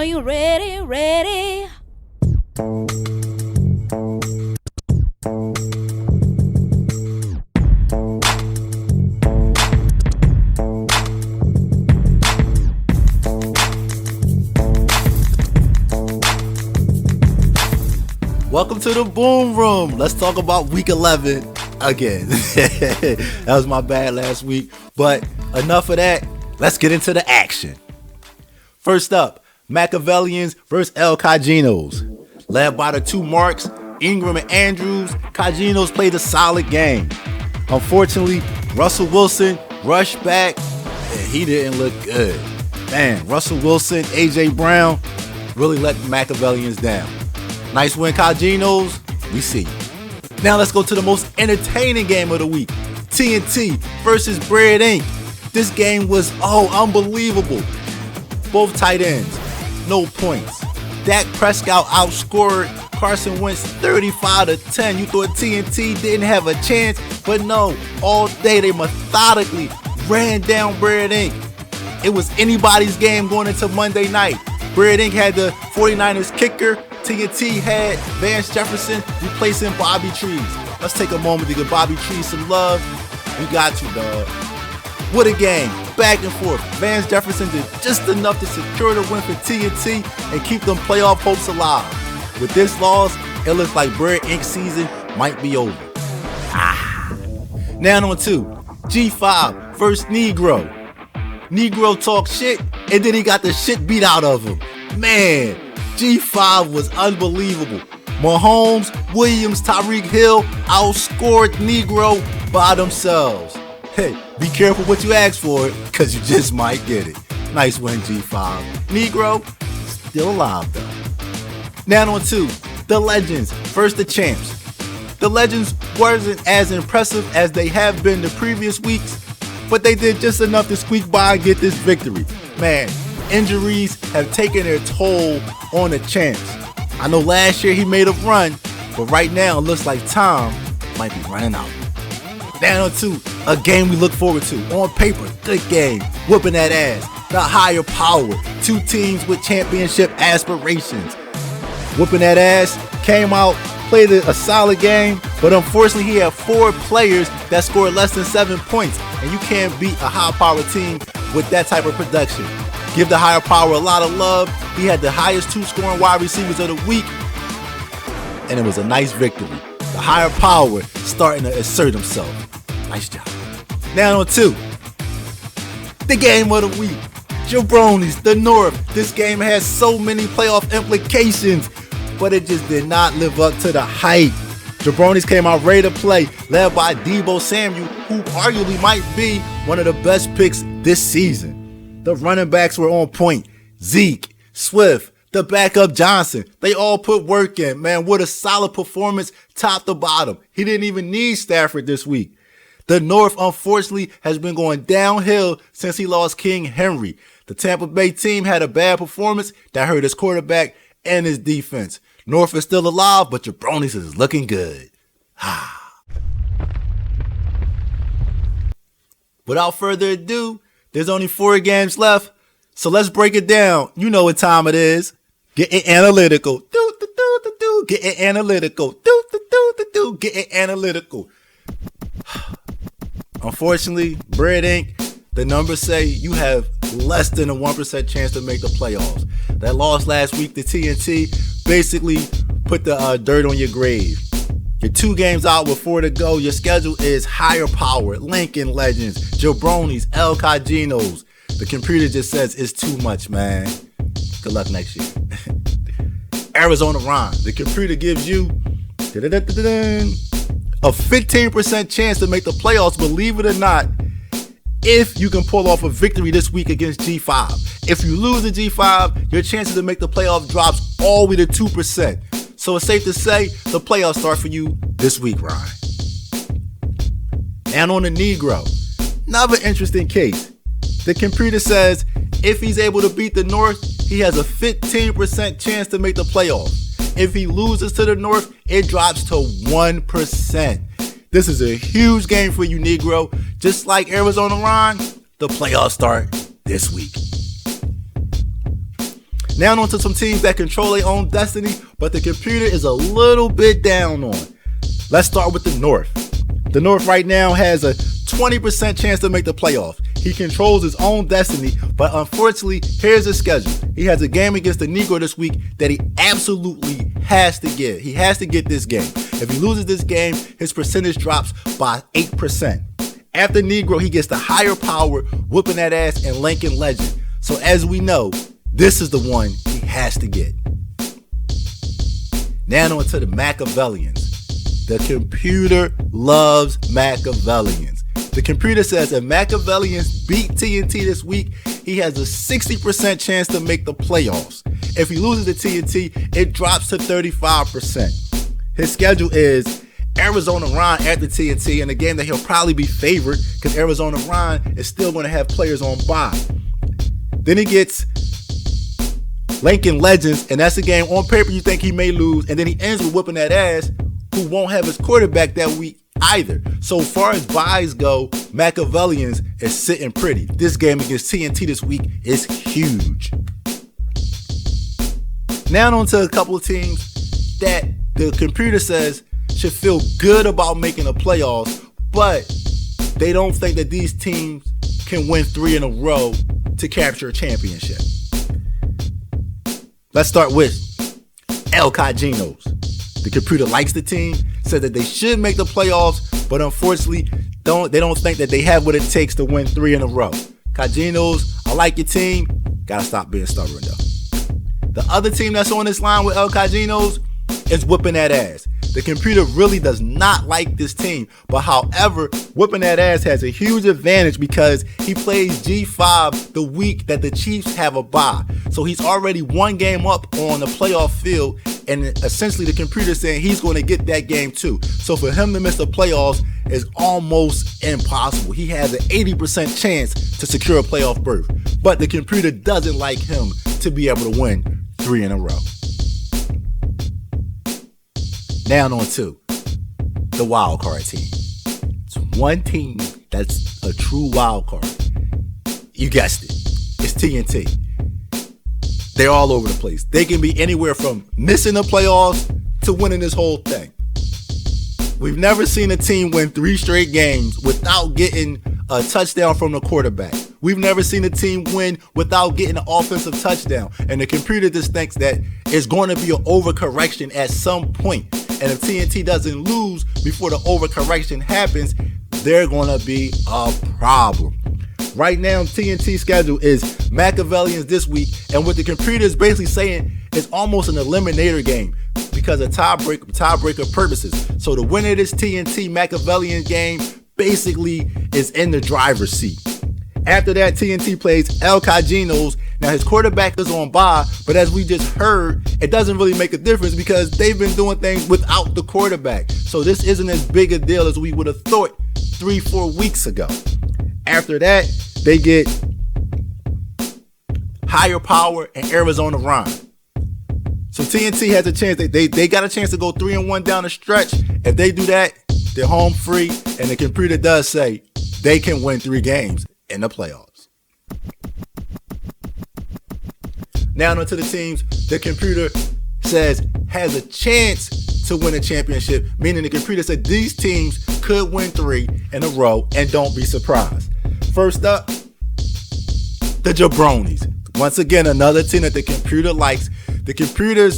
Are you ready, ready? Welcome to the Boom Room. Let's talk about week 11 again. That was my bad last week, but enough of that. Let's get into the action. First up, Machiavellians versus El Cajinos. Led by the two marks, Ingram and Andrews, Cajinos played a solid game. Unfortunately, Russell Wilson rushed back and he didn't look good. Man, Russell Wilson, AJ Brown really let the Machiavellians down. Nice win, Cajinos. We see you. Now let's go to the most entertaining game of the week. TNT versus Bread Inc. This game was, unbelievable. Both tight ends, no points. Dak Prescott outscored Carson Wentz 35-10. You thought TNT didn't have a chance, but no. All day they methodically ran down Bread Inc. It was anybody's game going into Monday night. Bread Inc. had the 49ers kicker. TNT had Vance Jefferson replacing Bobby Trees. Let's take a moment to give Bobby Trees some love. We got you, dog. What a game. Back and forth. Vance Jefferson did just enough to secure the win for TNT and keep them playoff hopes alive. With this loss, it looks like Bread Inc. season might be over. Now on to G5 versus Negro. Negro talked shit, and then he got the shit beat out of him. Man, G5 was unbelievable. Mahomes, Williams, Tyreek Hill outscored Negro by themselves. Hey, be careful what you ask for, because you just might get it. Nice win, G5. Negro, still alive though. Now on to the Legends versus the Champs. The Legends wasn't as impressive as they have been the previous weeks, but they did just enough to squeak by and get this victory. Man, injuries have taken their toll on the Champs. I know last year he made a run, but right now it looks like time might be running out. Down to a game we look forward to. On paper, good game, whooping that ass. The higher power, two teams with championship aspirations. Whooping that ass, came out, played a solid game, but unfortunately he had 4 players that scored less than 7 points, and you can't beat a high-power team with that type of production. Give the higher power a lot of love. He had the highest 2 scoring wide receivers of the week, and it was a nice victory. The higher power starting to assert himself. Nice job. Now on to the game of the week. Jabronis, the North. This game has so many playoff implications, but it just did not live up to the hype. Jabronis came out ready to play, led by Deebo Samuel, who arguably might be one of the best picks this season. The running backs were on point. Zeke, Swift, the backup Johnson, they all put work in. Man, what a solid performance top to bottom. He didn't even need Stafford this week. The North, unfortunately, has been going downhill since he lost King Henry. The Tampa Bay team had a bad performance that hurt his quarterback and his defense. North is still alive, but Jabronis is looking good. Without further ado, there's only 4 games left, so let's break it down. You know what time it is. Getting analytical. Getting analytical. Getting analytical. Unfortunately, Bread Inc., the numbers say you have less than a 1% chance to make the playoffs. That loss last week to TNT basically put the dirt on your grave. You're 2 games out with 4 to go. Your schedule is higher power, Lincoln Legends, Jabronis, El Cajinos. The computer just says it's too much, man. Good luck next year. Arizona Ron. The computer gives you a 15% chance to make the playoffs, believe it or not, if you can pull off a victory this week against G5. If you lose to G5, your chances to make the playoff drops all the way to 2%. So it's safe to say the playoffs start for you this week, Ryan. And on the Negro, another interesting case. The computer says if he's able to beat the North, he has a 15% chance to make the playoffs. If he loses to the North, it drops to 1%. This is a huge game for you, Negro. Just like Arizona Ron, the playoffs start this week. Now on to some teams that control their own destiny, but the computer is a little bit down on. Let's start with the North. The North right now has a 20% chance to make the playoffs. He controls his own destiny, but unfortunately, here's his schedule. He has a game against the Negro this week that he absolutely has to get. He has to get this game. If he loses this game, his percentage drops by 8%. After Negro, he gets the higher power, whooping that ass, and Lincoln Legend. So as we know, this is the one he has to get. Now on to the Machiavellians. The computer loves Machiavellians. The computer says if Machiavellians beat TNT this week, he has a 60% chance to make the playoffs. If he loses to TNT, it drops to 35%. His schedule is Arizona Ron at the TNT in a game that he'll probably be favored because Arizona Ron is still going to have players on bye. Then he gets Lincoln Legends, and that's a game on paper you think he may lose, and then he ends with whooping that ass, who won't have his quarterback that week either. So far as buys go, Machiavellians is sitting pretty. This game against TNT this week is huge. Now on to a couple of teams that the computer says should feel good about making the playoffs, but they don't think that these teams can win 3 in a row to capture a championship. Let's start with El Cajinos. The computer likes the team, said that they should make the playoffs, but unfortunately, they don't think that they have what it takes to win 3 in a row. Cajinos, I like your team. Gotta stop being stubborn though. The other team that's on this line with El Cajinos is whooping that ass. The computer really does not like this team, but however, whooping that ass has a huge advantage because he plays G5 the week that the Chiefs have a bye. So he's already one game up on the playoff field, and essentially the computer saying he's going to get that game too. So for him to miss the playoffs is almost impossible. He has an 80% chance to secure a playoff berth, but the computer doesn't like him to be able to win 3 in a row. Now on to the wild card team. It's one team that's a true wild card. You guessed it. It's TNT. They're all over the place. They can be anywhere from missing the playoffs to winning this whole thing. We've never seen a team win 3 straight games without getting a touchdown from the quarterback. We've never seen a team win without getting an offensive touchdown. And the computer just thinks that it's going to be an overcorrection at some point. And if TNT doesn't lose before the overcorrection happens, they're going to be a problem. Right now, TNT's schedule is Machiavellians this week, and what the computer is basically saying is almost an eliminator game because of tiebreaker purposes. So the winner of this TNT Machiavellian game basically is in the driver's seat. After that, TNT plays El Cajinos. Now his quarterback is on bye, but as we just heard, it doesn't really make a difference because they've been doing things without the quarterback. So this isn't as big a deal as we would have thought 3-4 weeks ago. After that, they get higher power and Arizona Ron. So TNT has a chance. They got a chance to go 3-1 down the stretch. If they do that, they're home free, and the computer does say they can win 3 games in the playoffs. Now on to the teams the computer says has a chance to win a championship, meaning the computer said these teams could win 3 in a row, and don't be surprised. First up, the Jabronis. Once again, another team that the computer likes. The computer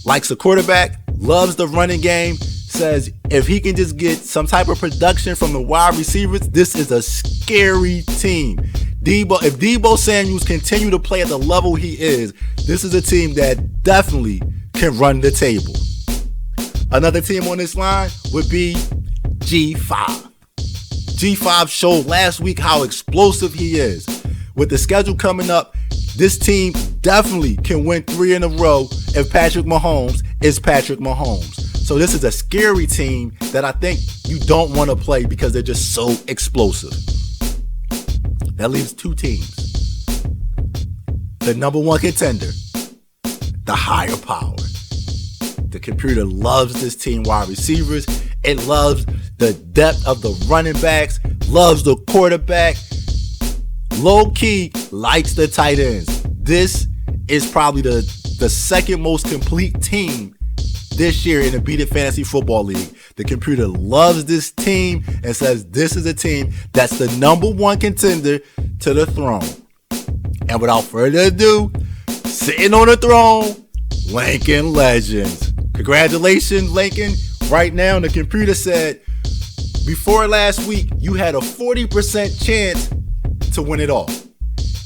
likes a quarterback, loves the running game, says if he can just get some type of production from the wide receivers, this is a scary team. If Deebo Samuels continue to play at the level he is, this is a team that definitely can run the table. Another team on this line would be G5. G5 showed last week how explosive he is. With the schedule coming up, this team definitely can win 3 in a row if Patrick Mahomes is Patrick Mahomes. So this is a scary team that I think you don't want to play because they're just so explosive. That leaves 2 teams. The number 1 contender, the higher power. The computer loves this team wide receivers. It loves the depth of the running backs, loves the quarterback. Low key likes the tight ends. This is probably the second most complete team this year in the Beat It Fantasy Football League. The computer loves this team and says this is a team that's the number one contender to the throne. And without further ado, sitting on the throne, Lincoln Legends. Congratulations, Lincoln. Right now, the computer said before last week, you had a 40% chance to win it all.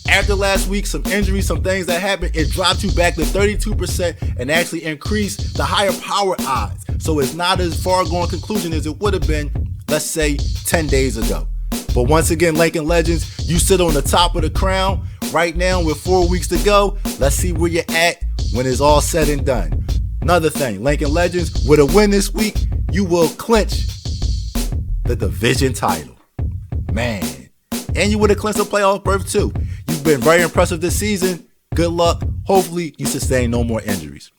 After last week, some injuries, some things that happened, it dropped you back to 32% and actually increased the higher power odds. So it's not as far going conclusion as it would have been, let's say, 10 days ago. But once again, Lincoln Legends, you sit on the top of the crown right now with 4 weeks to go. Let's see where you're at when it's all said and done. Another thing, Lincoln Legends, with a win this week, you will clinch the division title. Man. And you would have clinched a playoff berth too. You've been very impressive this season. Good luck. Hopefully you sustain no more injuries.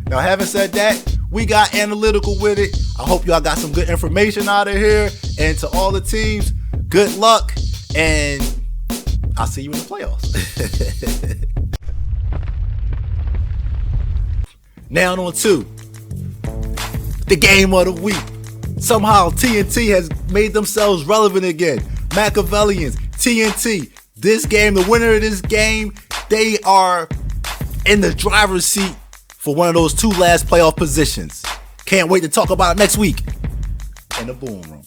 Now, having said that, we got Analytical with it. I hope y'all got some good information out of here. And to all the teams, good luck. And I'll see you in the playoffs. Now on to the game of the week. Somehow TNT has made themselves relevant again. Machiavellians, TNT, this game, the winner of this game, they are in the driver's seat for one of those two last playoff positions. Can't wait to talk about it next week in the Boom Room.